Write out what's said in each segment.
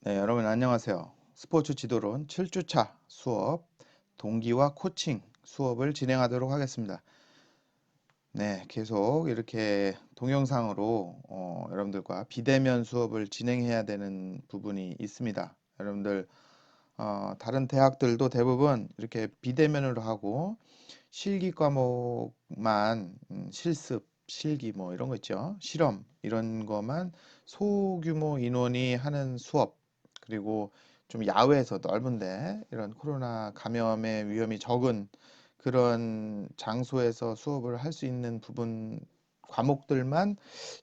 네, 여러분 안녕하세요. 스포츠 지도론 7주차 수업 동기와 코칭 수업을 진행하도록 하겠습니다. 네, 계속 이렇게 동영상으로 여러분들과 비대면 수업을 진행해야 되는 부분이 있습니다. 여러분들 다른 대학들도 대부분 이렇게 비대면으로 하고 실기 과목만 실습, 실기 뭐 이런 거 있죠. 실험 이런 거만 소규모 인원이 하는 수업 그리고 좀 야외에서 넓은데 이런 코로나 감염의 위험이 적은 그런 장소에서 수업을 할 수 있는 부분 과목들만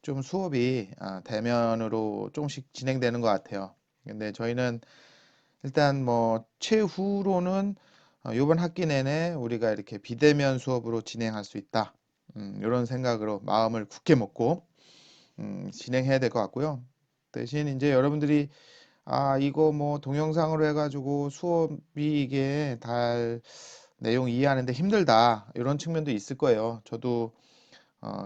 좀 수업이 대면으로 조금씩 진행되는 것 같아요. 근데 저희는 일단 뭐 최후로는 이번 학기 내내 우리가 이렇게 비대면 수업으로 진행할 수 있다. 이런 생각으로 마음을 굳게 먹고 진행해야 될 것 같고요. 대신 이제 여러분들이 이거 뭐 동영상으로 해가지고 수업이 이게 달 내용 이해하는데 힘들다 이런 측면도 있을 거예요. 저도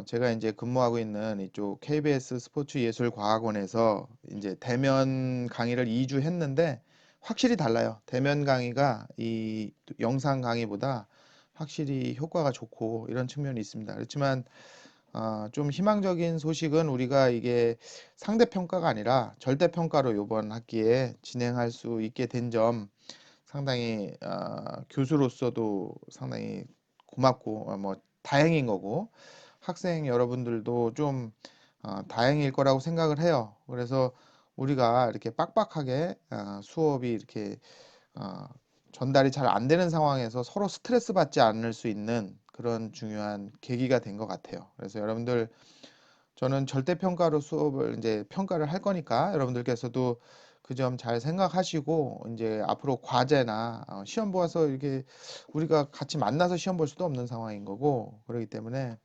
제가 이제 근무하고 있는 이쪽 KBS 스포츠예술과학원에서 이제 대면 강의를 2주 했는데 확실히 달라요. 대면 강의가 이 영상 강의보다 확실히 효과가 좋고 이런 측면이 있습니다. 그렇지만 좀 희망적인 소식은 우리가 이게 상대평가가 아니라 절대평가로 이번 학기에 진행할 수 있게 된 점 상당히 교수로서도 상당히 고맙고 뭐 다행인 거고 학생 여러분들도 좀 다행일 거라고 생각을 해요. 그래서 우리가 이렇게 빡빡하게 수업이 이렇게 어, 전달이 잘 안 되는 상황에서 서로 스트레스 받지 않을 수 있는 그런 중요한 계기가 된 것 같아요. 그래서 여러분들 저는 절대평가로 수업을 이제 평가를 할 거니까 여러분들께서도 그 점 잘 생각하시고 이제 앞으로 과제나 시험 보아서 이렇게 우리가 같이 만나서 시험 볼 수도 없는 상황인 거고 그렇기 때문에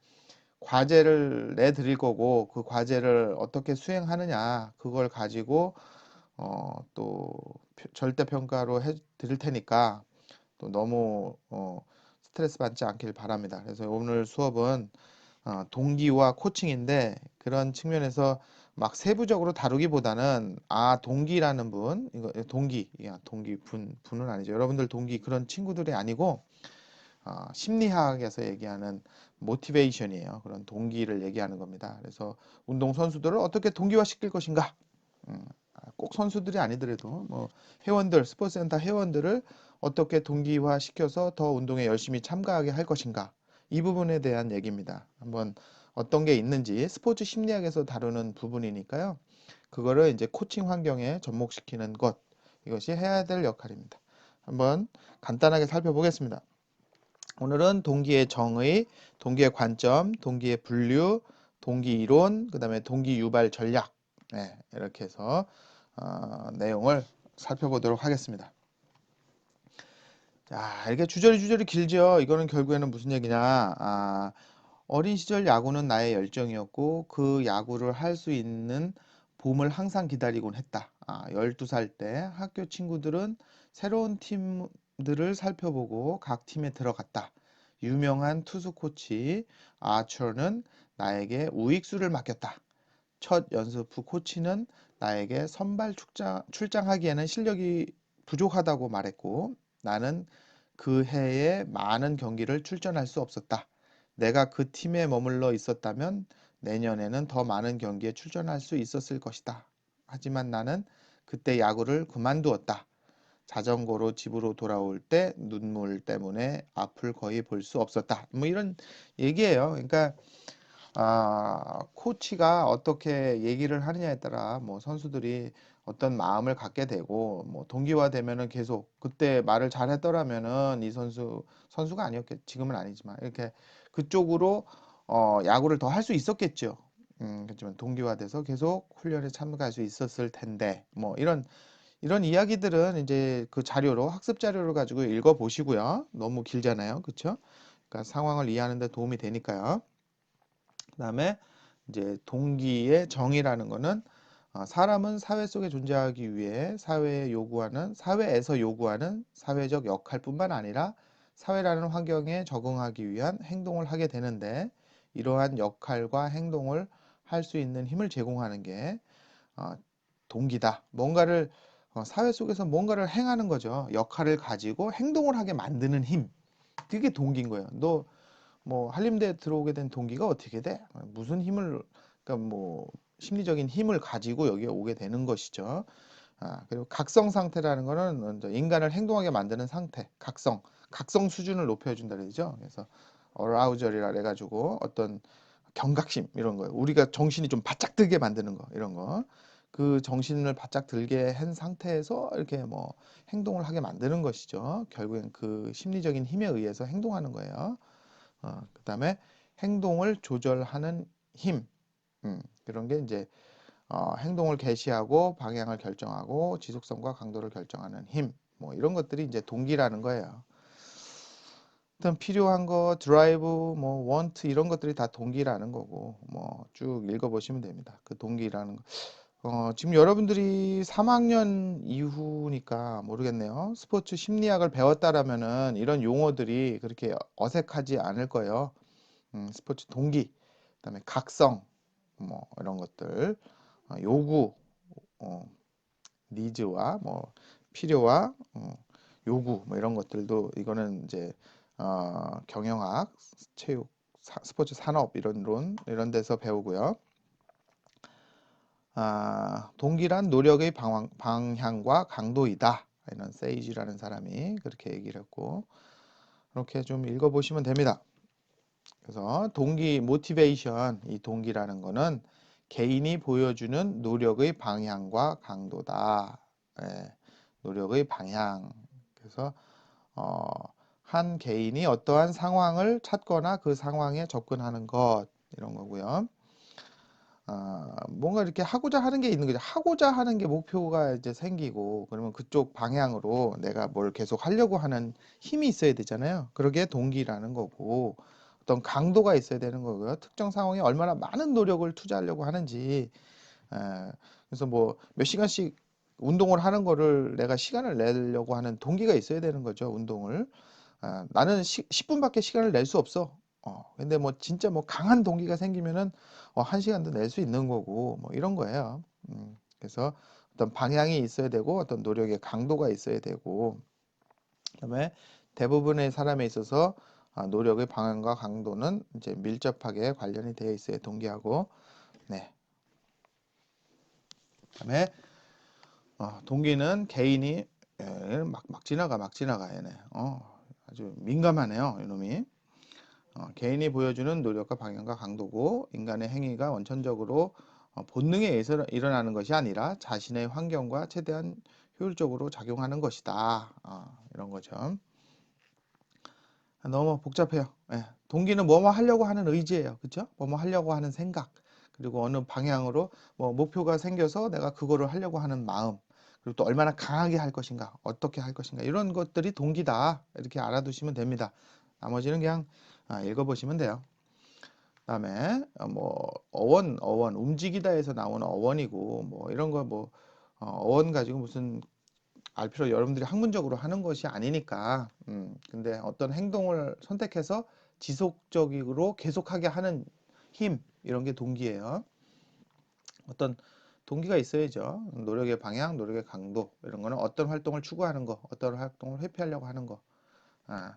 과제를 내 드릴 거고 그 과제를 어떻게 수행하느냐 그걸 가지고 또 절대 평가로 해 드릴 테니까 또 너무 스트레스 받지 않길 바랍니다. 그래서 오늘 수업은 동기와 코칭인데 그런 측면에서 막 세부적으로 다루기보다는 동기라는 분 이거 동기 동기 분은 아니죠. 여러분들 동기 그런 친구들이 아니고 심리학에서 얘기하는 모티베이션이에요. 그런 동기를 얘기하는 겁니다. 그래서 운동 선수들을 어떻게 동기화 시킬 것인가? 음, 꼭 선수들이 아니더라도 뭐 회원들, 스포츠센터 회원들을 어떻게 동기화 시켜서 더 운동에 열심히 참가하게 할 것인가? 이 부분에 대한 얘기입니다. 한번 어떤 게 있는지 스포츠 심리학에서 다루는 부분이니까요. 그거를 이제 코칭 환경에 접목시키는 것, 이것이 해야 될 역할입니다. 한번 간단하게 살펴보겠습니다. 오늘은 동기의 정의, 동기의 관점, 동기의 분류, 동기 이론, 그 다음에 동기 유발 전략. 네, 이렇게 해서 내용을 살펴보도록 하겠습니다. 자, 이렇게 주저리 길죠. 이거는 결국에는 무슨 얘기냐? 어린 시절 야구는 나의 열정이었고 그 야구를 할 수 있는 봄을 항상 기다리곤 했다. 12살 때 학교 친구들은 새로운 팀들을 살펴보고 각 팀에 들어갔다. 유명한 투수 코치 아처는 나에게 우익수를 맡겼다. 첫 연습 후 코치는 나에게 선발 출장하기에는 실력이 부족하다고 말했고 나는 그 해에 많은 경기를 출전할 수 없었다. 내가 그 팀에 머물러 있었다면 내년에는 더 많은 경기에 출전할 수 있었을 것이다. 하지만 나는 그때 야구를 그만두었다. 자전거로 집으로 돌아올 때 눈물 때문에 앞을 거의 볼 수 없었다. 뭐 이런 얘기예요. 그러니까 코치가 어떻게 얘기를 하느냐에 따라 뭐 선수들이 어떤 마음을 갖게 되고 뭐 동기화되면은 계속 그때 말을 잘했더라면은 이 선수가 아니었겠 지금은 아니지만 이렇게 그쪽으로 야구를 더 할 수 있었겠죠. 그렇지만 동기화돼서 계속 훈련에 참가할 수 있었을 텐데 뭐 이런 이야기들은 이제 그 자료로 학습 자료를 가지고 읽어 보시고요. 너무 길잖아요. 그렇죠? 그러니까 상황을 이해하는 데 도움이 되니까요. 그다음에 이제 동기의 정의라는 거는 사람은 사회 속에 존재하기 위해 사회에서 요구하는 사회적 역할뿐만 아니라 사회라는 환경에 적응하기 위한 행동을 하게 되는데 이러한 역할과 행동을 할 수 있는 힘을 제공하는 게 어, 동기다. 뭔가를 사회 속에서 뭔가를 행하는 거죠. 역할을 가지고 행동을 하게 만드는 힘. 그게 동기인 거예요. 너 뭐 한림대 들어오게 된 동기가 어떻게 돼? 무슨 힘을, 그러니까 뭐 심리적인 힘을 가지고 여기에 오게 되는 것이죠. 그리고 각성 상태라는 거는 이제 인간을 행동하게 만드는 상태, 각성 수준을 높여준다 그러죠. 그래서 어라우절이라 해가지고 어떤 경각심 이런 거예요. 우리가 정신이 좀 바짝 들게 만드는 거 이런 거. 그 정신을 바짝 들게 한 상태에서 이렇게 뭐 행동을 하게 만드는 것이죠. 결국엔 그 심리적인 힘에 의해서 행동하는 거예요. 그다음에 행동을 조절하는 힘. 그런 게 이제 행동을 개시하고 방향을 결정하고 지속성과 강도를 결정하는 힘. 뭐 이런 것들이 이제 동기라는 거예요. 일단 필요한 거, 드라이브, 뭐 원트 이런 것들이 다 동기라는 거고 뭐 쭉 읽어보시면 됩니다. 그 동기라는 거. 지금 여러분들이 3학년 이후니까 모르겠네요. 스포츠 심리학을 배웠다라면은 이런 용어들이 그렇게 어색하지 않을 거예요. 스포츠 동기, 그다음에 각성, 뭐 이런 것들, 요구, 어, 니즈와 뭐 필요와 요구 뭐 이런 것들도 이거는 이제 경영학, 체육, 스포츠 산업 이런 데서 배우고요. 동기란 노력의 방향과 강도이다. 이런 세이지라는 사람이 그렇게 얘기를 했고 이렇게 좀 읽어보시면 됩니다. 그래서 동기, 모티베이션, 이 동기라는 거는 개인이 보여주는 노력의 방향과 강도다. 예, 노력의 방향. 그래서 어, 한 개인이 어떠한 상황을 찾거나 그 상황에 접근하는 것 이런 거고요. 뭔가 이렇게 하고자 하는 게 있는 거죠. 하고자 하는 게 목표가 이제 생기고 그러면 그쪽 방향으로 내가 뭘 계속 하려고 하는 힘이 있어야 되잖아요. 그러게 동기라는 거고 어떤 강도가 있어야 되는 거고요. 특정 상황에 얼마나 많은 노력을 투자하려고 하는지. 에, 그래서 뭐 몇 시간씩 운동을 하는 거를 내가 시간을 내려고 하는 동기가 있어야 되는 거죠. 운동을. 나는 10분밖에 시간을 낼 수 없어. 근데 뭐 진짜 뭐 강한 동기가 생기면은 1시간도 낼 수 있는 거고 뭐 이런 거예요. 그래서 어떤 방향이 있어야 되고 어떤 노력의 강도가 있어야 되고 그다음에 대부분의 사람에 있어서 노력의 방향과 강도는 이제 밀접하게 관련이 되어 있어요. 동기하고. 네. 그다음에 동기는 개인이 막 지나가 얘네. 아주 민감하네요, 이놈이. 개인이 보여주는 노력과 방향과 강도고 인간의 행위가 원천적으로 본능에 의해서 일어나는 것이 아니라 자신의 환경과 최대한 효율적으로 작용하는 것이다. 이런 거죠. 너무 복잡해요. 예. 동기는 뭐뭐 하려고 하는 의지예요. 그렇죠? 뭐뭐 하려고 하는 생각. 그리고 어느 방향으로 뭐 목표가 생겨서 내가 그거를 하려고 하는 마음. 그리고 또 얼마나 강하게 할 것인가, 어떻게 할 것인가 이런 것들이 동기다. 이렇게 알아두시면 됩니다. 나머지는 그냥 읽어보시면 돼요. 그다음에 뭐 어원 움직이다에서 나오는 어원이고 뭐 이런 거 뭐 어원 가지고 무슨 알 필요 여러분들이 학문적으로 하는 것이 아니니까 근데 어떤 행동을 선택해서 지속적으로 계속하게 하는 힘 이런 게 동기예요. 어떤 동기가 있어야죠. 노력의 방향, 노력의 강도 이런 거는 어떤 활동을 추구하는 거, 어떤 활동을 회피하려고 하는 거. 아,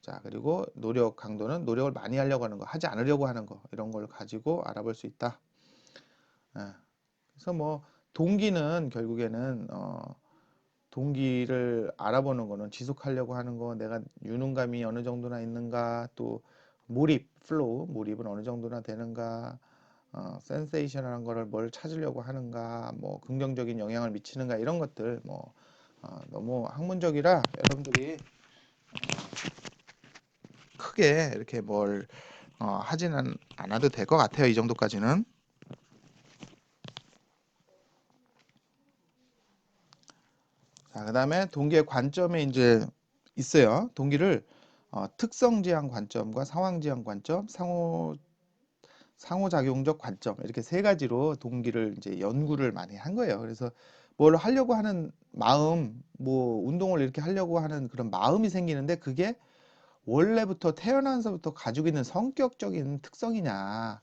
자, 그리고 노력 강도는 노력을 많이 하려고 하는 거, 하지 않으려고 하는 거, 이런 걸 가지고 알아볼 수 있다. 그래서 뭐, 동기는 결국에는, 동기를 알아보는 거는 지속하려고 하는 거, 내가 유능감이 어느 정도나 있는가, 또 몰입은 어느 정도나 되는가, 센세이션이라는 거를 뭘 찾으려고 하는가, 뭐, 긍정적인 영향을 미치는가, 이런 것들, 뭐, 너무 학문적이라 여러분들이 크게 이렇게 뭘 하지는 않아도 될 것 같아요. 이 정도까지는. 자, 그다음에 동기의 관점에 이제 있어요. 동기를 특성지향 관점과 상황지향 관점, 상호작용적 관점 이렇게 세 가지로 동기를 이제 연구를 많이 한 거예요. 그래서 뭘 하려고 하는 마음, 뭐 운동을 이렇게 하려고 하는 그런 마음이 생기는데 그게 원래부터 태어나서부터 가지고 있는 성격적인 특성이냐,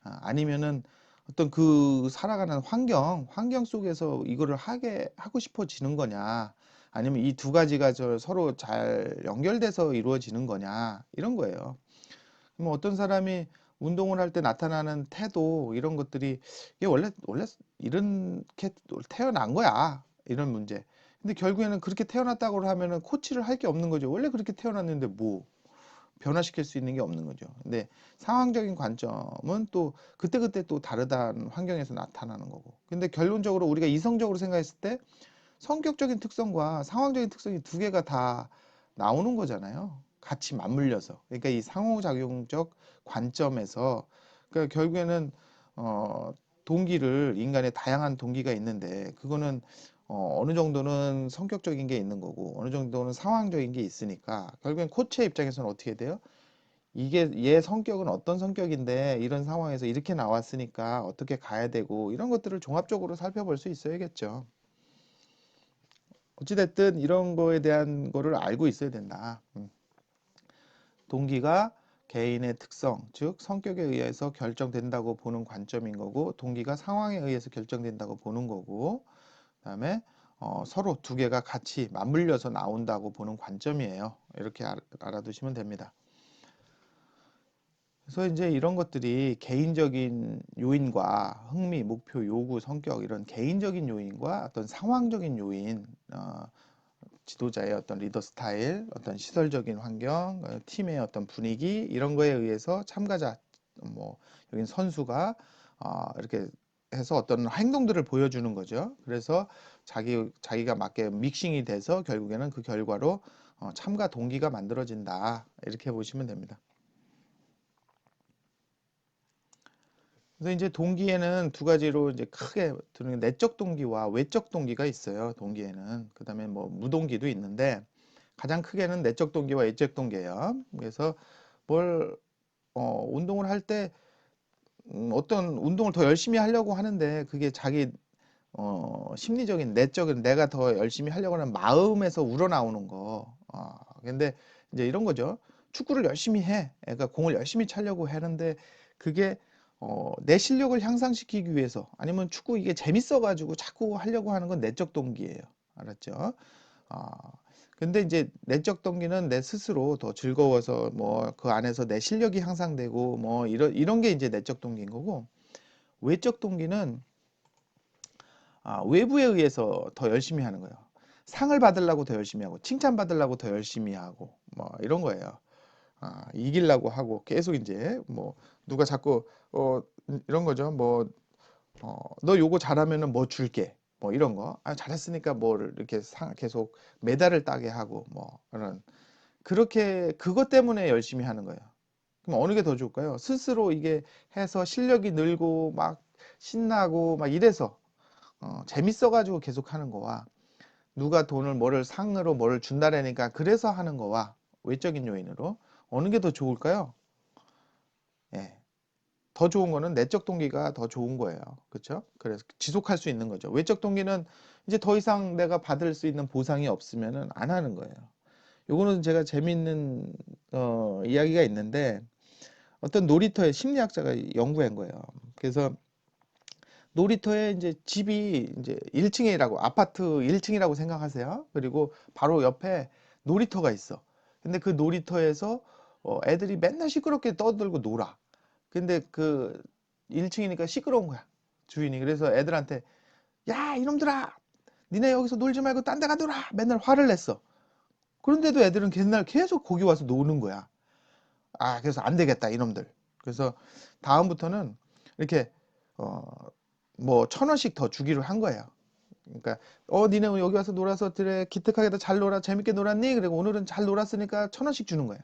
아니면은 어떤 그 살아가는 환경 속에서 이거를 하고 싶어지는 거냐, 아니면 이 두 가지가 서로 잘 연결돼서 이루어지는 거냐, 이런 거예요. 뭐 어떤 사람이 운동을 할 때 나타나는 태도, 이런 것들이 이게 원래 이렇게 태어난 거야, 이런 문제. 근데 결국에는 그렇게 태어났다고 하면은 코치를 할 게 없는 거죠. 원래 그렇게 태어났는데 뭐 변화시킬 수 있는 게 없는 거죠. 근데 상황적인 관점은 또 그때그때 또 다르다는 환경에서 나타나는 거고. 근데 결론적으로 우리가 이성적으로 생각했을 때 성격적인 특성과 상황적인 특성이 두 개가 다 나오는 거잖아요. 같이 맞물려서. 그러니까 이 상호작용적 관점에서, 그러니까 결국에는 어, 인간의 다양한 동기가 있는데, 그거는 어느 정도는 성격적인 게 있는 거고 어느 정도는 상황적인 게 있으니까, 결국엔 코치의 입장에서는 어떻게 돼요? 이게 얘 성격은 어떤 성격인데 이런 상황에서 이렇게 나왔으니까 어떻게 가야 되고, 이런 것들을 종합적으로 살펴볼 수 있어야겠죠. 어찌됐든 이런 거에 대한 거를 알고 있어야 된다. 동기가 개인의 특성, 즉 성격에 의해서 결정된다고 보는 관점인 거고, 동기가 상황에 의해서 결정된다고 보는 거고, 그다음에 서로 두 개가 같이 맞물려서 나온다고 보는 관점이에요. 이렇게 알아두시면 됩니다. 그래서 이제 이런 것들이 개인적인 요인과 흥미, 목표, 요구, 성격, 이런 개인적인 요인과 어떤 상황적인 요인, 지도자의 어떤 리더 스타일, 어떤 시설적인 환경, 팀의 어떤 분위기, 이런 거에 의해서 참가자, 뭐 여긴 선수가 이렇게 해서 어떤 행동들을 보여주는 거죠. 그래서 자기가 맞게 믹싱이 돼서 결국에는 그 결과로 참가 동기가 만들어진다, 이렇게 보시면 됩니다. 그래서 이제 동기에는 두 가지로 이제 크게 드는 내적 동기와 외적 동기가 있어요. 동기에는 그다음에 뭐 무동기도 있는데, 가장 크게는 내적 동기와 외적 동기예요. 그래서 뭘 운동을 할 때 어떤 운동을 더 열심히 하려고 하는데, 그게 자기 심리적인 내적인 내가 더 열심히 하려고 하는 마음에서 우러나오는 거. 근데 이제 이런 거죠. 축구를 열심히 해. 그러니까 공을 열심히 차려고 하는데, 그게 내 실력을 향상시키기 위해서, 아니면 축구 이게 재밌어가지고 자꾸 하려고 하는 건 내적 동기예요. 알았죠? 아, 근데 이제 내적 동기는 내 스스로 더 즐거워서 뭐 그 안에서 내 실력이 향상되고 뭐 이런 게 이제 내적 동기인 거고, 외적 동기는 외부에 의해서 더 열심히 하는 거예요. 상을 받으려고 더 열심히 하고, 칭찬 받으려고 더 열심히 하고, 뭐 이런 거예요. 이기려고 하고 계속 이제 뭐 누가 자꾸 이런 거죠. 뭐 너 요거 잘하면은 뭐 줄게. 뭐 이런 거. 잘했으니까 뭐를 이렇게 계속 메달을 따게 하고 뭐 이런, 그렇게 그것 때문에 열심히 하는 거예요. 그럼 어느 게 더 좋을까요? 스스로 이게 해서 실력이 늘고 막 신나고 막 이래서 재밌어가지고 계속 하는 거와, 누가 돈을 뭐를 상으로 뭐를 준다라니까 그래서 하는 거와, 외적인 요인으로 어느 게 더 좋을까요? 예. 더 좋은 거는 내적 동기가 더 좋은 거예요. 그렇죠? 그래서 지속할 수 있는 거죠. 외적 동기는 이제 더 이상 내가 받을 수 있는 보상이 없으면은 안 하는 거예요. 요거는 제가 재미있는 이야기가 있는데, 어떤 놀이터의 심리학자가 연구한 거예요. 그래서 놀이터에 이제 집이 이제 1층이라고, 아파트 1층이라고 생각하세요. 그리고 바로 옆에 놀이터가 있어. 근데 그 놀이터에서 애들이 맨날 시끄럽게 떠들고 놀아. 근데 그 1층이니까 시끄러운 거야, 주인이. 그래서 애들한테 야 이놈들아, 니네 여기서 놀지 말고 딴 데 가놀아, 맨날 화를 냈어. 그런데도 애들은 맨날 계속 거기 와서 노는 거야. 그래서 안 되겠다 이놈들. 그래서 다음부터는 이렇게 어, 뭐 1,000원씩 더 주기로 한 거예요. 그러니까 니네 여기 와서 놀아서 그래 기특하게 잘 놀아, 재밌게 놀았니? 그리고 오늘은 잘 놀았으니까 1,000원씩 주는 거예요.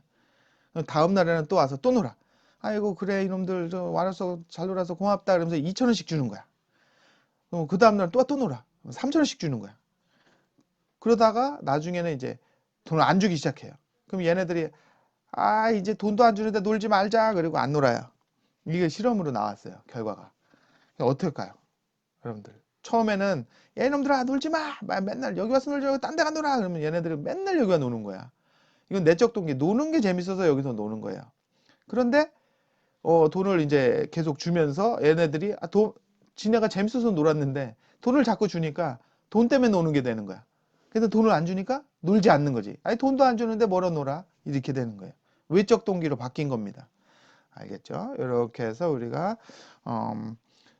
다음 날에는 또 와서 또 놀아. 아이고 그래 이놈들 저 와서 잘 놀아서 고맙다, 그러면서 2,000원씩 주는 거야. 그 다음 날 또 놀아. 3,000원씩 주는 거야. 그러다가 나중에는 이제 돈을 안 주기 시작해요. 그럼 얘네들이 이제 돈도 안 주는데 놀지 말자, 그리고 안 놀아요. 이게 실험으로 나왔어요, 결과가. 어떨까요, 여러분들? 처음에는 야 이놈들아 놀지 마, 맨날 여기 와서 놀지 말고 딴 데 가 놀아, 그러면 얘네들은 맨날 여기 와 노는 거야. 이건 내적 동기, 노는 게 재밌어서 여기서 노는 거예요. 그런데 돈을 이제 계속 주면서 얘네들이 지네가 재밌어서 놀았는데 돈을 자꾸 주니까 돈 때문에 노는 게 되는 거야. 근데 돈을 안 주니까 놀지 않는 거지. 아니 돈도 안 주는데 뭐러 놀아? 이렇게 되는 거예요. 외적 동기로 바뀐 겁니다. 알겠죠? 이렇게 해서 우리가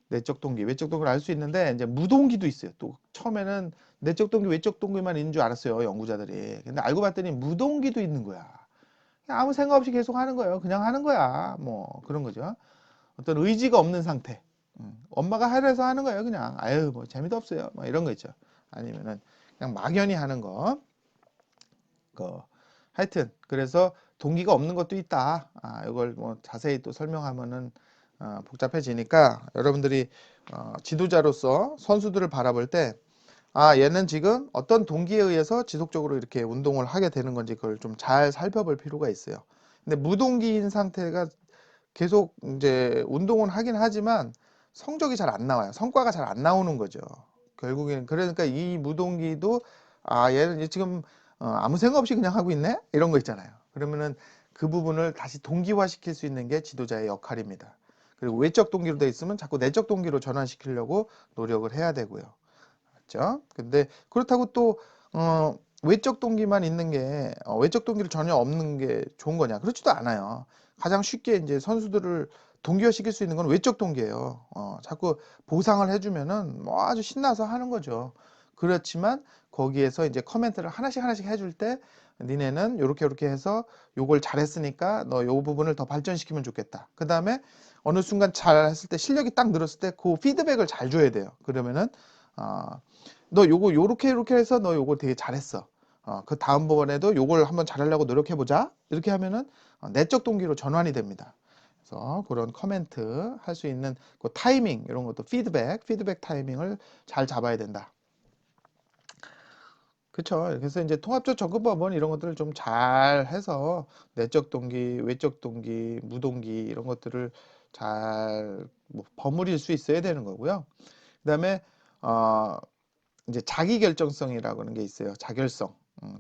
내적 동기, 외적 동기를 알 수 있는데 이제 무동기도 있어요. 또 처음에는 내적 동기, 외적 동기만 있는 줄 알았어요, 연구자들이. 근데 알고 봤더니 무동기도 있는 거야. 그냥 아무 생각 없이 계속 하는 거예요. 그냥 하는 거야. 뭐 그런 거죠. 어떤 의지가 없는 상태. 엄마가 하래서 하는 거예요. 그냥 아유 뭐 재미도 없어요. 뭐 이런 거 있죠. 아니면은 그냥 막연히 하는 거. 하여튼 그래서 동기가 없는 것도 있다. 이걸 뭐 자세히 또 설명하면은 복잡해지니까 여러분들이 지도자로서 선수들을 바라볼 때 얘는 지금 어떤 동기에 의해서 지속적으로 이렇게 운동을 하게 되는 건지 그걸 좀 잘 살펴볼 필요가 있어요. 근데 무동기인 상태가 계속 이제 운동은 하긴 하지만 성적이 잘 안 나와요. 성과가 잘 안 나오는 거죠. 결국에는 그러니까 이 무동기도 얘는 지금 아무 생각 없이 그냥 하고 있네? 이런 거 있잖아요. 그러면은 그 부분을 다시 동기화 시킬 수 있는 게 지도자의 역할입니다. 그리고 외적 동기로 돼 있으면 자꾸 내적 동기로 전환시키려고 노력을 해야 되고요. 맞죠? 근데 그렇다고 또 외적 동기만 있는 게 외적 동기를 전혀 없는 게 좋은 거냐? 그렇지도 않아요. 가장 쉽게 이제 선수들을 동기화시킬 수 있는 건 외적 동기예요. 자꾸 보상을 해주면은 뭐 아주 신나서 하는 거죠. 그렇지만 거기에서 이제 커멘트를 하나씩 하나씩 해줄 때 니네는 요렇게 해서 요걸 잘했으니까 너 요 부분을 더 발전시키면 좋겠다. 그 다음에 어느 순간 잘했을 때 실력이 딱 늘었을 때 그 피드백을 잘 줘야 돼요. 그러면은 너 요거 요렇게 해서 너 요거 되게 잘했어. 그 다음번에도 요걸 한번 잘하려고 노력해보자. 이렇게 하면은 내적 동기로 전환이 됩니다. 그래서 그런 커멘트 할 수 있는 그 타이밍 이런 것도 피드백 타이밍을 잘 잡아야 된다. 그쵸. 그래서 이제 통합적 접근법은 이런 것들을 좀 잘 해서 내적 동기, 외적 동기, 무동기 이런 것들을 잘 뭐 버무릴 수 있어야 되는 거고요. 그다음에 어 이제 자기 결정성이라고 하는 게 있어요. 자결성.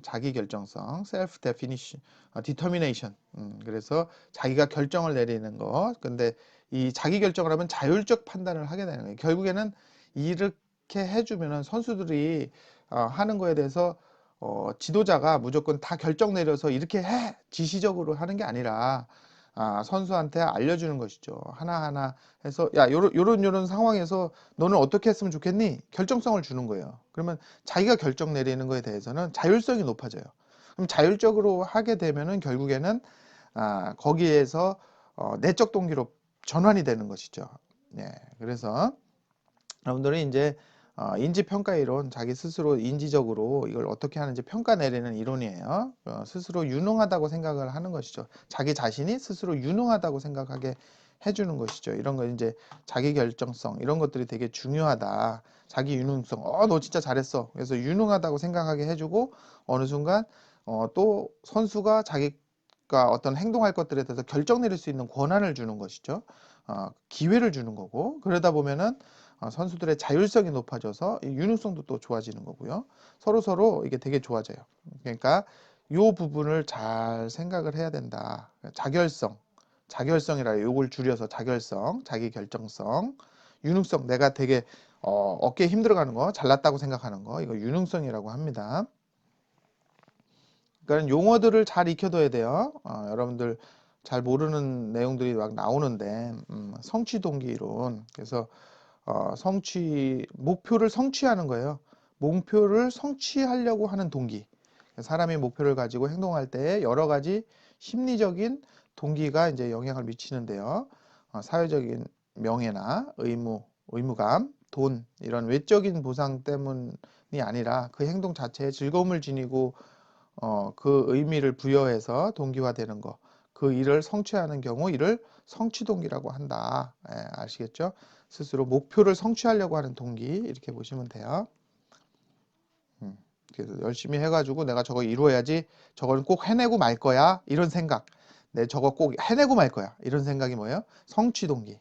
자기 결정성, self definition, determination. 그래서 자기가 결정을 내리는 거. 근데 이 자기 결정을 하면 자율적 판단을 하게 되는 거예요. 결국에는 이렇게 해주면은 선수들이 하는 거에 대해서 지도자가 무조건 다 결정 내려서 이렇게 해 지시적으로 하는 게 아니라 선수한테 알려주는 것이죠. 하나하나 해서 야 요런 상황에서 너는 어떻게 했으면 좋겠니? 결정성을 주는 거예요. 그러면 자기가 결정 내리는 거에 대해서는 자율성이 높아져요. 그럼 자율적으로 하게 되면은 결국에는 거기에서 내적 동기로 전환이 되는 것이죠. 네, 그래서 여러분들은 이제 인지평가 이론, 자기 스스로 인지적으로 이걸 어떻게 하는지 평가 내리는 이론이에요. 스스로 유능하다고 생각을 하는 것이죠. 자기 자신이 스스로 유능하다고 생각하게 해주는 것이죠. 이런 거 이제 자기 결정성 이런 것들이 되게 중요하다. 자기 유능성, 너 진짜 잘했어. 그래서 유능하다고 생각하게 해주고 어느 순간 또 선수가 자기가 어떤 행동할 것들에 대해서 결정 내릴 수 있는 권한을 주는 것이죠. 기회를 주는 거고 그러다 보면은 선수들의 자율성이 높아져서 이 유능성도 또 좋아지는 거고요. 서로 이게 되게 좋아져요. 그러니까 이 부분을 잘 생각을 해야 된다. 자결성이라 요걸 줄여서 자결성, 자기 결정성, 유능성, 내가 되게 어깨에 힘들어가는 거, 잘났다고 생각하는 거, 이거 유능성이라고 합니다. 그러니까 용어들을 잘 익혀둬야 돼요. 여러분들 잘 모르는 내용들이 막 나오는데 성취 동기 이론. 그래서 목표를 성취하는 거예요. 목표를 성취하려고 하는 동기. 사람이 목표를 가지고 행동할 때 여러 가지 심리적인 동기가 이제 영향을 미치는데요. 사회적인 명예나 의무감, 돈, 이런 외적인 보상 때문이 아니라 그 행동 자체에 즐거움을 지니고 그 의미를 부여해서 동기화되는 거. 그 일을 성취하는 경우 이를 성취동기라고 한다. 아시겠죠? 스스로 목표를 성취하려고 하는 동기 이렇게 보시면 돼요. 그래서 열심히 해가지고 내가 저거 이루어야지 저걸 꼭 해내고 말 거야 이런 생각. 내 저거 꼭 해내고 말 거야 이런 생각이 뭐예요? 성취동기.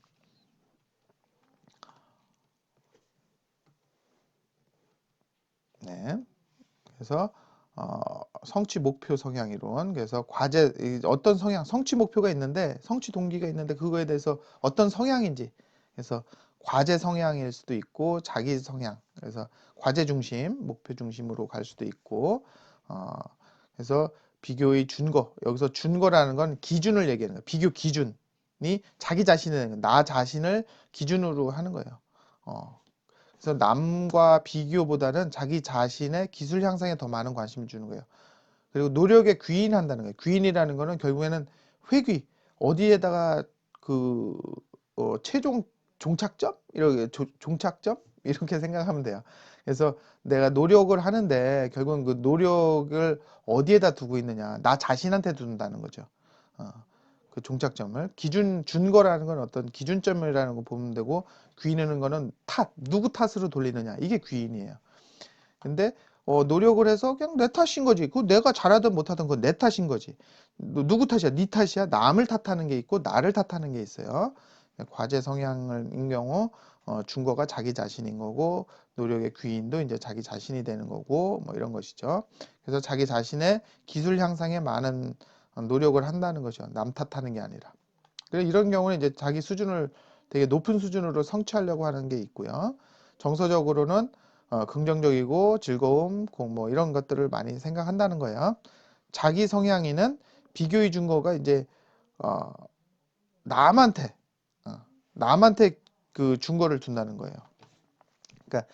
네. 그래서 성취 목표 성향 이론. 그래서 어떤 성향, 성취 목표가 있는데, 성취 동기가 있는데 그거에 대해서 어떤 성향인지. 그래서 과제 성향일 수도 있고 자기 성향. 그래서 과제 중심, 목표 중심으로 갈 수도 있고. 그래서 비교의 준거. 여기서 준거라는 건 기준을 얘기하는 거예요. 비교 기준이 자기 자신을, 나 자신을 기준으로 하는 거예요. 그래서 남과 비교보다는 자기 자신의 기술 향상에 더 많은 관심을 주는 거예요. 그리고 노력에 귀인한다는 거예요. 귀인이라는 거는 결국에는 회귀, 어디에다가 그 최종 종착점 이렇게 종착점 이렇게 생각하면 돼요. 그래서 내가 노력을 하는데 결국은 그 노력을 어디에다 두고 있느냐, 나 자신한테 둔다는 거죠. 그 종착점을 기준 준거라는 건 어떤 기준점이라는 거 보면 되고, 귀인하는 거는 누구 탓으로 돌리느냐, 이게 귀인이에요. 근데 노력을 해서 그냥 내 탓인 거지. 그 내가 잘하든 못하든 그건 내 탓인 거지. 누구 탓이야? 네 탓이야? 남을 탓하는 게 있고 나를 탓하는 게 있어요. 과제 성향인 경우 준거가 자기 자신인 거고, 노력의 귀인도 이제 자기 자신이 되는 거고, 뭐 이런 것이죠. 그래서 자기 자신의 기술 향상에 많은 노력을 한다는 거죠. 남 탓하는 게 아니라. 그래서 이런 경우는 이제 자기 수준을 되게 높은 수준으로 성취하려고 하는 게 있고요. 정서적으로는 긍정적이고 즐거움, 뭐 이런 것들을 많이 생각한다는 거예요. 자기 성향이는 비교의 준거가 이제 어, 남한테 어, 남한테 그 준거를 둔다는 거예요. 그러니까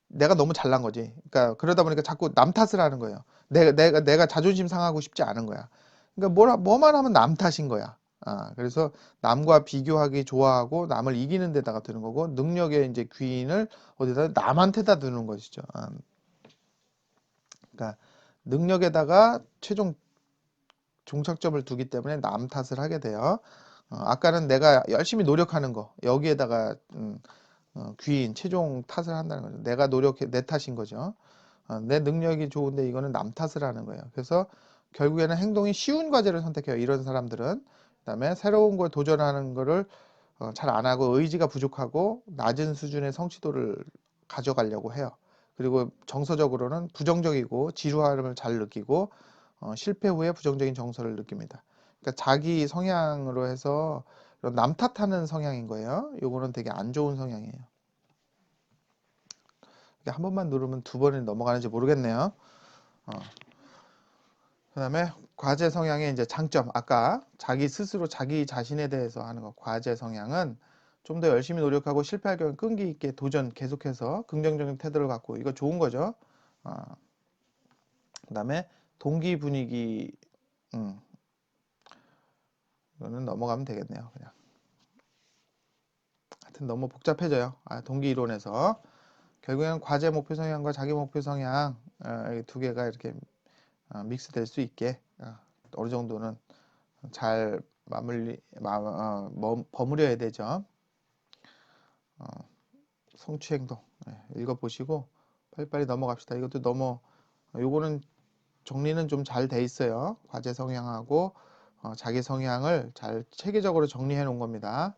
내가 너무 잘난 거지. 그러니까 그러다 보니까 자꾸 남 탓을 하는 거예요. 내가 자존심 상하고 싶지 않은 거야. 그러니까 뭐만 하면 남 탓인 거야. 그래서 남과 비교하기 좋아하고 남을 이기는 데다가 두는 거고, 능력의 이제 귀인을 어디다 남한테다 두는 것이죠. 그러니까 능력에다가 최종 종착점을 두기 때문에 남 탓을 하게 돼요. 아까는 내가 열심히 노력하는 거, 여기에다가 귀인 최종 탓을 한다는 거죠. 내가 노력해 내 탓인 거죠. 내 능력이 좋은데 이거는 남 탓을 하는 거예요. 그래서 결국에는 행동이 쉬운 과제를 선택해요. 이런 사람들은. 그다음에 새로운 걸 도전하는 거를 잘 안 하고 의지가 부족하고 낮은 수준의 성취도를 가져가려고 해요. 그리고 정서적으로는 부정적이고 지루함을 잘 느끼고 실패 후에 부정적인 정서를 느낍니다. 그러니까 자기 성향으로 해서 남 탓하는 성향인 거예요. 요거는 되게 안 좋은 성향이에요. 한 번만 누르면 두 번이 넘어가는지 모르겠네요. 그다음에 과제 성향의 이제 장점, 아까 자기 스스로 자기 자신에 대해서 하는 거. 과제 성향은 좀 더 열심히 노력하고 실패할 경우 끈기 있게 도전 계속해서 긍정적인 태도를 갖고, 이거 좋은 거죠. 그다음에 동기 분위기, 이거는 넘어가면 되겠네요. 그냥 하여튼 너무 복잡해져요. 동기 이론에서 결국에는 과제 목표 성향과 자기 목표 성향 두 개가 이렇게 믹스될 수 있게 어느 정도는 잘 버무려야 되죠. 성취 행동 읽어보시고 빨리빨리 넘어갑시다. 이것도 요거는 정리는 좀 잘 돼 있어요. 과제 성향하고 자기 성향을 잘 체계적으로 정리해 놓은 겁니다.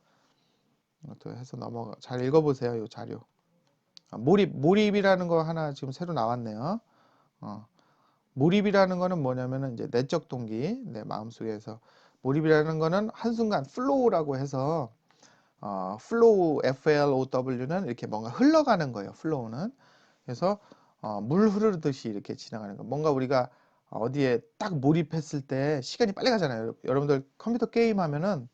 이것도 해서 잘 읽어보세요. 이 자료. 몰입이라는 거 하나 지금 새로 나왔네요. 몰입이라는 거는 뭐냐면은 이제 내적 동기, 내 마음속에서 몰입이라는 거는 한순간 플로우라고 해서 플로우 FLOW는 이렇게 뭔가 흘러가는 거예요. 플로우는. 그래서 물 흐르듯이 이렇게 지나가는 거. 뭔가 우리가 어디에 딱 몰입했을 때 시간이 빨리 가잖아요. 여러분들 컴퓨터 게임 하면은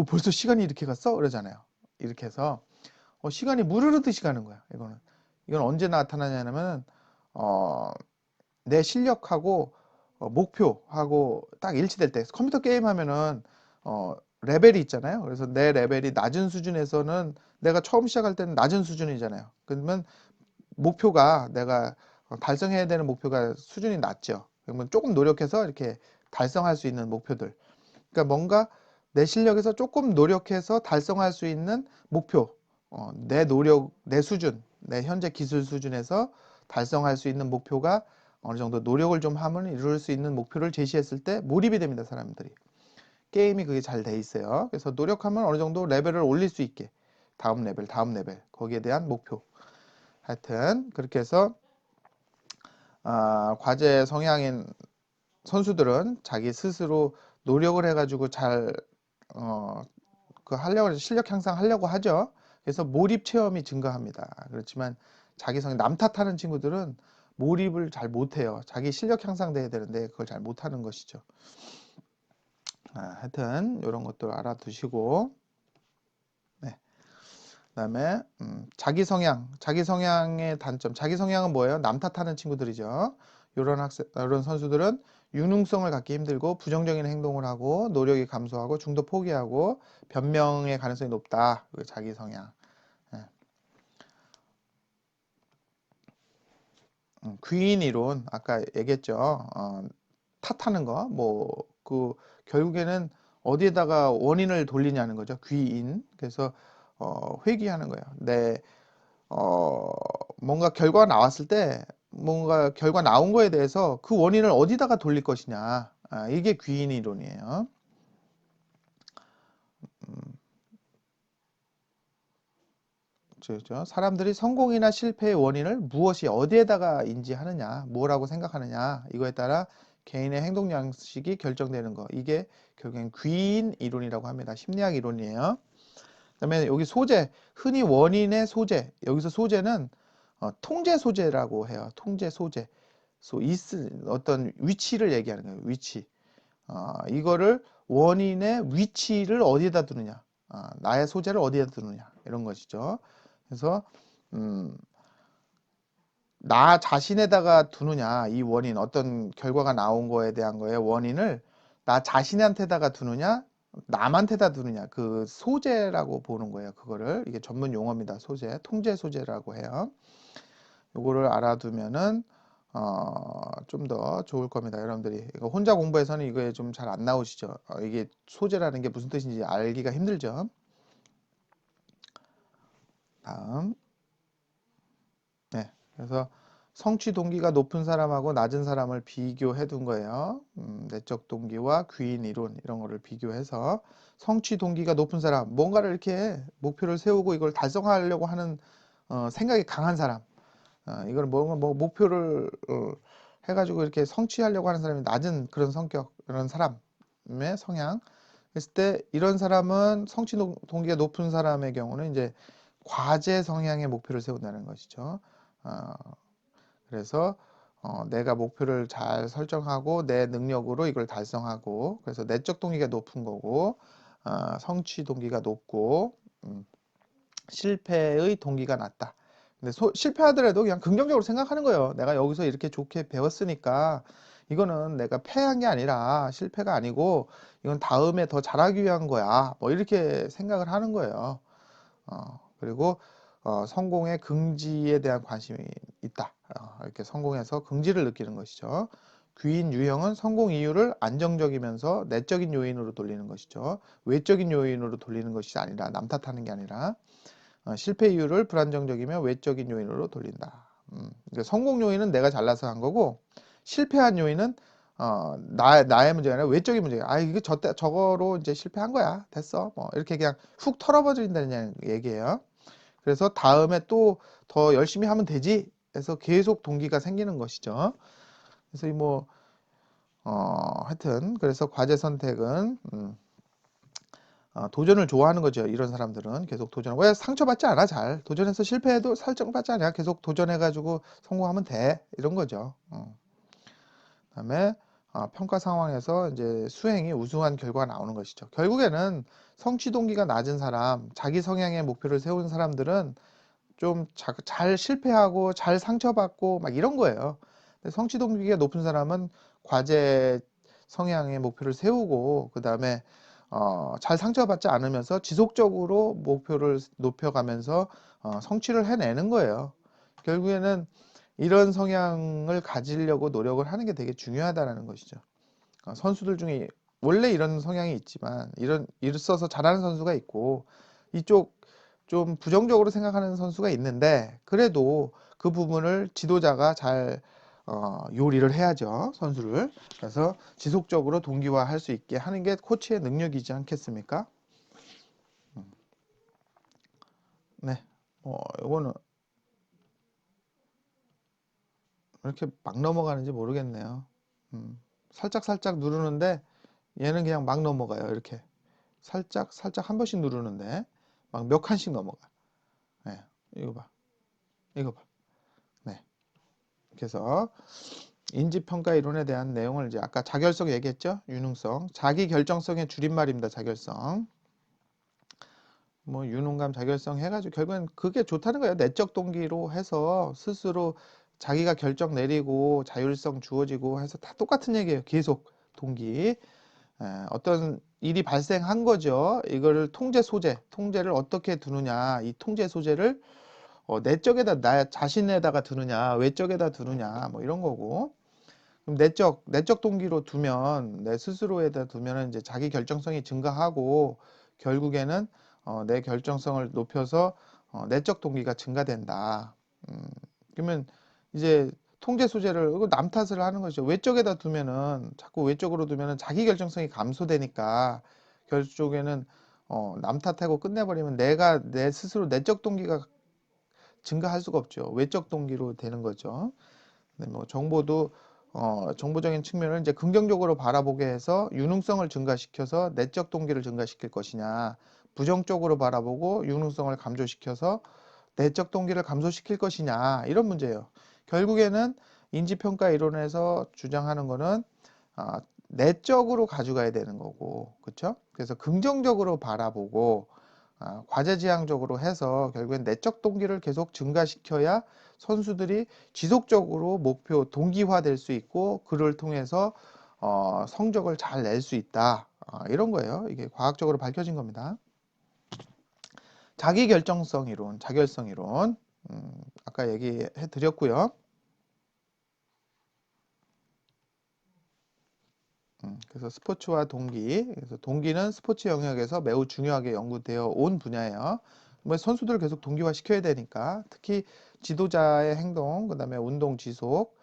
벌써 시간이 이렇게 갔어? 그러잖아요. 이렇게 해서 시간이 물 흐르듯이 가는 거야. 이건 언제 나타나냐면 내 실력하고 목표하고 딱 일치될 때, 컴퓨터 게임 하면은 레벨이 있잖아요. 그래서 내 레벨이 낮은 수준에서는 내가 처음 시작할 때는 낮은 수준이잖아요. 그러면 목표가 내가 달성해야 되는 목표가 수준이 낮죠. 그러면 조금 노력해서 이렇게 달성할 수 있는 목표들. 그러니까 뭔가 내 실력에서 조금 노력해서 달성할 수 있는 목표, 내 노력, 내 수준, 내 현재 기술 수준에서 달성할 수 있는 목표가 어느 정도 노력을 좀 하면 이룰 수 있는 목표를 제시했을 때 몰입이 됩니다, 사람들이. 게임이 그게 잘 돼 있어요. 그래서 노력하면 어느 정도 레벨을 올릴 수 있게. 다음 레벨, 거기에 대한 목표. 하여튼, 그렇게 해서, 과제 성향인 선수들은 자기 스스로 노력을 해가지고 잘 어, 그 하려고 실력 향상하려고 하죠. 그래서 몰입 체험이 증가합니다. 그렇지만 자기 성향 남 탓하는 친구들은 몰입을 잘 못해요. 자기 실력 향상돼야 되는데 그걸 잘 못하는 것이죠. 하여튼 이런 것들 알아두시고, 네. 그다음에 자기 성향의 단점. 자기 성향은 뭐예요? 남 탓하는 친구들이죠. 이런 선수들은 융통성을 갖기 힘들고 부정적인 행동을 하고 노력이 감소하고 중도 포기하고 변명의 가능성이 높다. 그 자기 성향. 예. 귀인 이론 아까 얘기했죠. 탓하는 거. 결국에는 어디에다가 원인을 돌리냐는 거죠. 귀인. 그래서 회귀하는 거예요. 어, 뭔가 결과가 나왔을 때 뭔가 결과 나온 거에 대해서 그 원인을 어디다가 돌릴 것이냐. 이게 귀인 이론이에요. 그렇죠. 사람들이 성공이나 실패의 원인을 무엇이 어디에다가 인지하느냐, 뭐라고 생각하느냐, 이거에 따라 개인의 행동 양식이 결정되는 거. 이게 결국엔 귀인 이론이라고 합니다. 심리학 이론이에요. 그다음에 여기 소재, 흔히 원인의 소재. 여기서 소재는 통제 소재라고 해요. 통제 소재. 어떤 위치를 얘기하는 거예요. 위치. 이거를 원인의 위치를 어디에다 두느냐. 나의 소재를 어디에다 두느냐. 이런 것이죠. 그래서 음, 나 자신에다가 두느냐, 이 원인, 어떤 결과가 나온 거에 대한 거의 원인을 나 자신한테다가 두느냐, 남한테다 두느냐, 그 소재라고 보는 거예요. 그거를. 이게 전문 용어입니다. 소재, 통제 소재라고 해요. 요거를 알아두면은 좀 더 좋을 겁니다. 여러분들이 이거 혼자 공부해서는 이거에 좀 잘 안 나오시죠. 이게 소재라는 게 무슨 뜻인지 알기가 힘들죠. 다음. 네. 그래서 성취 동기가 높은 사람하고 낮은 사람을 비교해 둔 거예요. 내적 동기와 귀인 이론 이런 거를 비교해서 성취 동기가 높은 사람, 뭔가를 이렇게 목표를 세우고 이걸 달성하려고 하는 생각이 강한 사람, 이걸 뭔가 목표를 해가지고 이렇게 성취하려고 하는 사람이 낮은 그런 성격, 그런 사람의 성향. 했을 때 이런 사람은 성취 동기가 높은 사람의 경우는 이제 과제 성향의 목표를 세운다는 것이죠. 어, 그래서 내가 목표를 잘 설정하고 내 능력으로 이걸 달성하고 그래서 내적 동기가 높은 거고 성취 동기가 높고 실패의 동기가 낮다. 근데 실패하더라도 그냥 긍정적으로 생각하는 거예요. 내가 여기서 이렇게 좋게 배웠으니까 이거는 내가 패한 게 아니라 실패가 아니고 이건 다음에 더 잘하기 위한 거야. 뭐 이렇게 생각을 하는 거예요. 그리고 성공의 긍지에 대한 관심이 있다. 이렇게 성공해서 긍지를 느끼는 것이죠. 귀인 유형은 성공 이유를 안정적이면서 내적인 요인으로 돌리는 것이죠. 외적인 요인으로 돌리는 것이 아니라 남 탓하는 게 아니라 실패 이유를 불안정적이며 외적인 요인으로 돌린다. 그러니까 성공 요인은 내가 잘나서 한 거고 실패한 요인은 나의 문제가 아니라 외적인 문제야. 이게 저거로 이제 실패한 거야. 됐어. 뭐 이렇게 그냥 훅 털어버린다는 얘기예요. 그래서 다음에 또 더 열심히 하면 되지. 해서 계속 동기가 생기는 것이죠. 그래서 하여튼 그래서 과제 선택은 도전을 좋아하는 거죠. 이런 사람들은 계속 도전. 왜 상처받지 않아? 잘 도전해서 실패해도 설정받지 않아. 계속 도전해가지고 성공하면 돼. 이런 거죠. 그다음에 평가 상황에서 이제 수행이 우수한 결과가 나오는 것이죠. 결국에는 성취 동기가 낮은 사람, 자기 성향의 목표를 세운 사람들은 좀 잘 실패하고 잘 상처받고 막 이런 거예요. 근데 성취 동기가 높은 사람은 과제 성향의 목표를 세우고 그다음에 잘 상처받지 않으면서 지속적으로 목표를 높여가면서 성취를 해내는 거예요. 결국에는 이런 성향을 가지려고 노력을 하는 게 되게 중요하다는 것이죠. 선수들 중에 원래 이런 성향이 있지만 있어서 잘하는 선수가 있고 이쪽 좀 부정적으로 생각하는 선수가 있는데 그래도 그 부분을 지도자가 잘 요리를 해야죠, 선수를. 그래서 지속적으로 동기화할 수 있게 하는 게 코치의 능력이지 않겠습니까? 네. 이거는 왜 이렇게 막 넘어가는지 모르겠네요. 살짝 누르는데 얘는 그냥 막 넘어가요. 이렇게 살짝 한 번씩 누르는데 막 몇 칸씩 넘어가. 네, 이거 봐. 이거 봐. 네. 그래서 인지평가 이론에 대한 내용을 이제 아까 자결성 얘기했죠? 유능성. 자기 결정성의 줄임말입니다. 자결성. 뭐 유능감, 자결성 해가지고 결국엔 그게 좋다는 거예요. 내적 동기로 해서 스스로 자기가 결정 내리고 자율성 주어지고 해서 다 똑같은 얘기예요. 계속 동기. 어떤 일이 발생한 거죠. 이거를 통제 소재, 통제를 어떻게 두느냐. 이 통제 소재를 내적에다 나 자신에다가 두느냐, 외적에다 두느냐, 뭐 이런 거고. 그럼 내적 동기로 두면 내 스스로에다 두면은 이제 자기 결정성이 증가하고 결국에는 내 결정성을 높여서 내적 동기가 증가된다. 음, 그러면 이제 통제 소재를 이거 남 탓을 하는 거죠. 외적에다 두면은 자꾸 외적으로 두면은 자기 결정성이 감소되니까 결국에는 남 탓하고 끝내버리면 내가 내 스스로 내적 동기가 증가할 수가 없죠. 외적 동기로 되는 거죠. 네, 뭐 정보도 정보적인 측면을 이제 긍정적으로 바라보게 해서 유능성을 증가시켜서 내적 동기를 증가시킬 것이냐, 부정적으로 바라보고 유능성을 감소시켜서 내적 동기를 감소시킬 것이냐 이런 문제예요. 결국에는 인지평가 이론에서 주장하는 거는 내적으로 가져가야 되는 거고, 그렇죠? 그래서 긍정적으로 바라보고 과제지향적으로 해서 결국엔 내적 동기를 계속 증가시켜야 선수들이 지속적으로 목표 동기화 될 수 있고 그를 통해서 성적을 잘 낼 수 있다. 이런 거예요. 이게 과학적으로 밝혀진 겁니다. 자기결정성 이론, 자결성 이론. 아까 얘기해 드렸고요. 그래서 스포츠와 동기. 그래서 동기는 스포츠 영역에서 매우 중요하게 연구되어 온 분야예요. 뭐 선수들을 계속 동기화 시켜야 되니까 특히 지도자의 행동, 그다음에 운동 지속,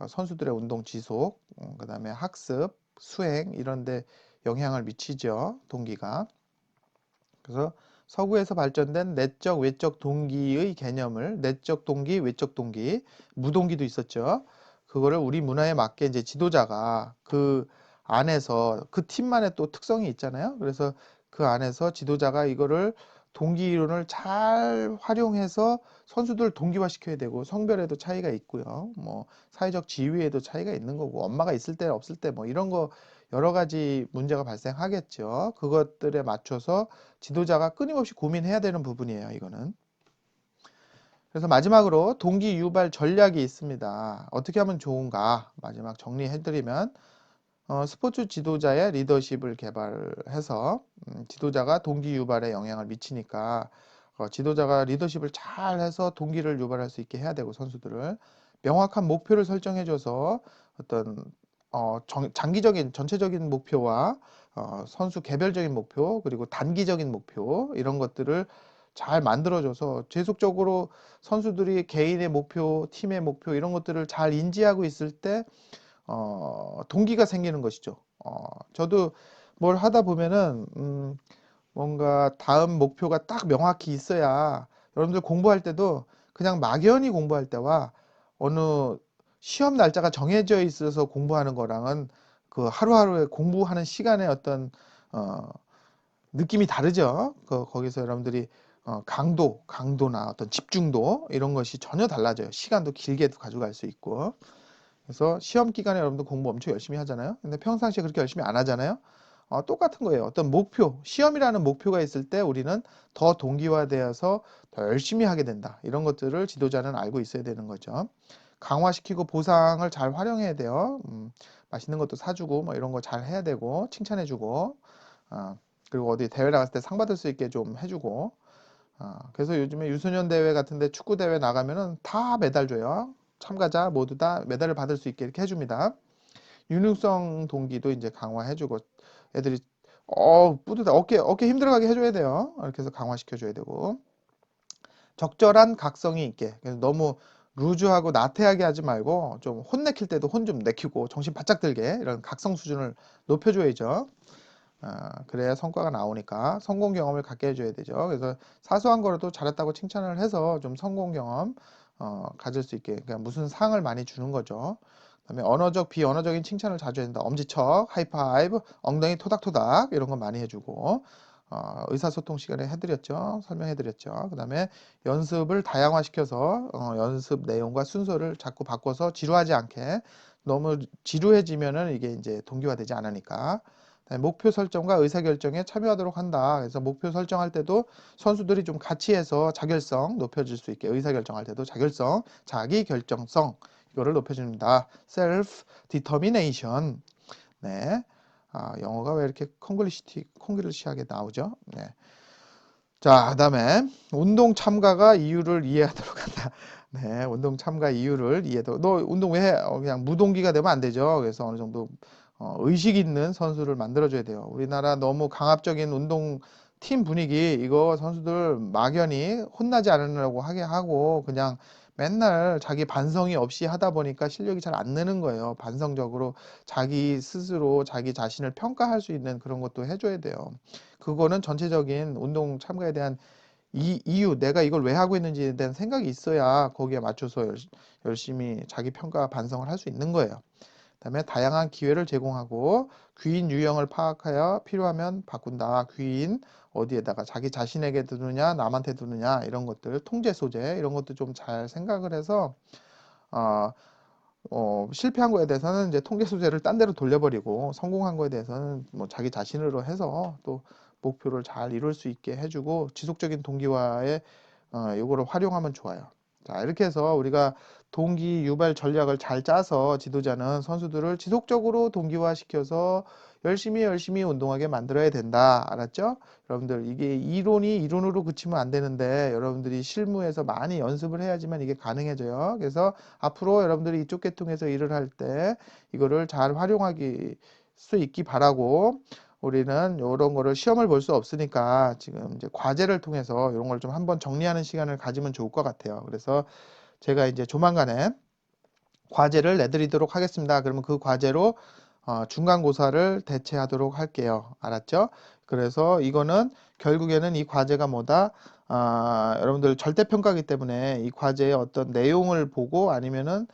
선수들의 운동 지속, 그다음에 학습, 수행 이런 데 영향을 미치죠. 동기가. 그래서 서구에서 발전된 내적, 외적 동기의 개념을 내적 동기, 외적 동기, 무동기도 있었죠. 그거를 우리 문화에 맞게 이제 지도자가 그 안에서 그 팀만의 또 특성이 있잖아요. 그래서 그 안에서 지도자가 이거를 동기 이론을 잘 활용해서 선수들 동기화 시켜야 되고 성별에도 차이가 있고요. 뭐 사회적 지위에도 차이가 있는 거고 엄마가 있을 때 없을 때 뭐 이런 거 여러 가지 문제가 발생하겠죠. 그것들에 맞춰서 지도자가 끊임없이 고민해야 되는 부분이에요. 이거는. 그래서 마지막으로 동기 유발 전략이 있습니다. 어떻게 하면 좋은가? 마지막 정리해드리면 스포츠 지도자의 리더십을 개발해서 지도자가 동기 유발에 영향을 미치니까 지도자가 리더십을 잘 해서 동기를 유발할 수 있게 해야 되고 선수들을 명확한 목표를 설정해줘서 어떤 장기적인 전체적인 목표와 선수 개별적인 목표 그리고 단기적인 목표 이런 것들을 잘 만들어줘서 지속적으로 선수들이 개인의 목표, 팀의 목표 이런 것들을 잘 인지하고 있을 때 동기가 생기는 것이죠. 저도 뭘 하다 보면은 뭔가 다음 목표가 딱 명확히 있어야 여러분들 공부할 때도 그냥 막연히 공부할 때와 어느 시험 날짜가 정해져 있어서 공부하는 거랑은 그 하루하루의 공부하는 시간의 어떤 어, 느낌이 다르죠. 거기서 여러분들이 강도나 어떤 집중도 이런 것이 전혀 달라져요. 시간도 길게도 가져갈 수 있고. 그래서 시험 기간에 여러분들 공부 엄청 열심히 하잖아요. 근데 평상시에 그렇게 열심히 안 하잖아요. 똑같은 거예요. 어떤 목표, 시험이라는 목표가 있을 때 우리는 더 동기화되어서 더 열심히 하게 된다. 이런 것들을 지도자는 알고 있어야 되는 거죠. 강화시키고 보상을 잘 활용해야 돼요. 맛있는 것도 사주고 뭐 이런 거 잘 해야 되고 칭찬해주고 그리고 어디 대회 나갔을 때 상 받을 수 있게 좀 해주고 그래서 요즘에 유소년 대회 같은데 축구 대회 나가면은 다 메달 줘요. 참가자 모두 다 메달을 받을 수 있게 이렇게 해줍니다. 유능성 동기도 이제 강화해주고 애들이 뿌듯해 어깨 힘들어가게 해줘야 돼요. 이렇게 해서 강화시켜줘야 되고 적절한 각성이 있게 그래서 너무 루즈하고 나태하게 하지 말고 좀 혼 내킬 때도 혼 좀 내키고 정신 바짝 들게 이런 각성 수준을 높여줘야죠. 그래야 성과가 나오니까 성공 경험을 갖게 해줘야 되죠. 그래서 사소한 거라도 잘했다고 칭찬을 해서 좀 성공 경험 가질 수 있게, 그러니까 무슨 상을 많이 주는 거죠. 그다음에 언어적, 비언어적인 칭찬을 자주 해준다. 엄지척, 하이파이브, 엉덩이 토닥토닥 이런 거 많이 해주고, 의사소통 시간에 해드렸죠. 설명해드렸죠. 그다음에 연습을 다양화시켜서 연습 내용과 순서를 자꾸 바꿔서 지루하지 않게, 너무 지루해지면은 이게 이제 동기화되지 않으니까. 그다음에 목표 설정과 의사결정에 참여하도록 한다. 그래서 목표 설정할 때도 선수들이 좀 같이 해서 자결성 높여질 수 있게, 의사결정할 때도 자결성, 자기결정성 이거를 높여줍니다. self determination. 네. 영어가 왜 이렇게 콩글리시하게 나오죠? 네. 자, 그다음에 운동 참가가 이유를 이해하도록 한다. 네, 운동 참가 이유를 이해도. 너 운동 왜 해? 그냥 무동기가 되면 안 되죠. 그래서 어느 정도 의식 있는 선수를 만들어줘야 돼요. 우리나라 너무 강압적인 운동 팀 분위기, 이거 선수들 막연히 혼나지 않으려고 하게 하고 그냥 맨날 자기 반성이 없이 하다 보니까 실력이 잘 안 느는 거예요. 반성적으로 자기 스스로 자기 자신을 평가할 수 있는 그런 것도 해줘야 돼요. 그거는 전체적인 운동 참가에 대한 이유, 내가 이걸 왜 하고 있는지에 대한 생각이 있어야 거기에 맞춰서 열심히 자기 평가 반성을 할 수 있는 거예요. 그다음에 다양한 기회를 제공하고 귀인 유형을 파악하여 필요하면 바꾼다. 귀인 어디에다가 자기 자신에게 두느냐, 남한테 두느냐 이런 것들, 통제 소재 이런 것도 좀 잘 생각을 해서 어, 실패한 거에 대해서는 이제 통계 소재를 딴 데로 돌려버리고, 성공한 거에 대해서는 뭐 자기 자신으로 해서 또 목표를 잘 이룰 수 있게 해주고, 지속적인 동기화에 요거를 활용하면 좋아요. 자, 이렇게 해서 우리가 동기 유발 전략을 잘 짜서 지도자는 선수들을 지속적으로 동기화시켜서 열심히 운동하게 만들어야 된다. 알았죠? 여러분들, 이게 이론이 이론으로 그치면 안 되는데 여러분들이 실무에서 많이 연습을 해야지만 이게 가능해져요. 그래서 앞으로 여러분들이 이쪽 계통에서 일을 할 때 이거를 잘 활용하기 수 있기 바라고, 우리는 이런 거를 시험을 볼 수 없으니까 지금 이제 과제를 통해서 이런 걸 좀 한번 정리하는 시간을 가지면 좋을 것 같아요. 그래서 제가 이제 조만간에 과제를 내드리도록 하겠습니다. 그러면 그 과제로 중간고사를 대체하도록 할게요. 알았죠? 그래서 이거는 결국에는 이 과제가 뭐다? 여러분들 절대평가이기 때문에 이 과제의 어떤 내용을 보고, 아니면은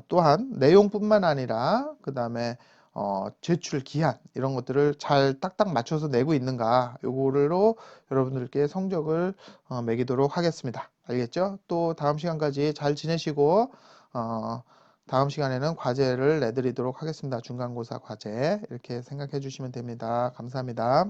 또한 내용뿐만 아니라 그 다음에 제출 기한 이런 것들을 잘 딱딱 맞춰서 내고 있는가, 요거로 여러분들께 성적을 매기도록 하겠습니다. 알겠죠? 또 다음 시간까지 잘 지내시고 다음 시간에는 과제를 내드리도록 하겠습니다. 중간고사 과제 이렇게 생각해 주시면 됩니다. 감사합니다.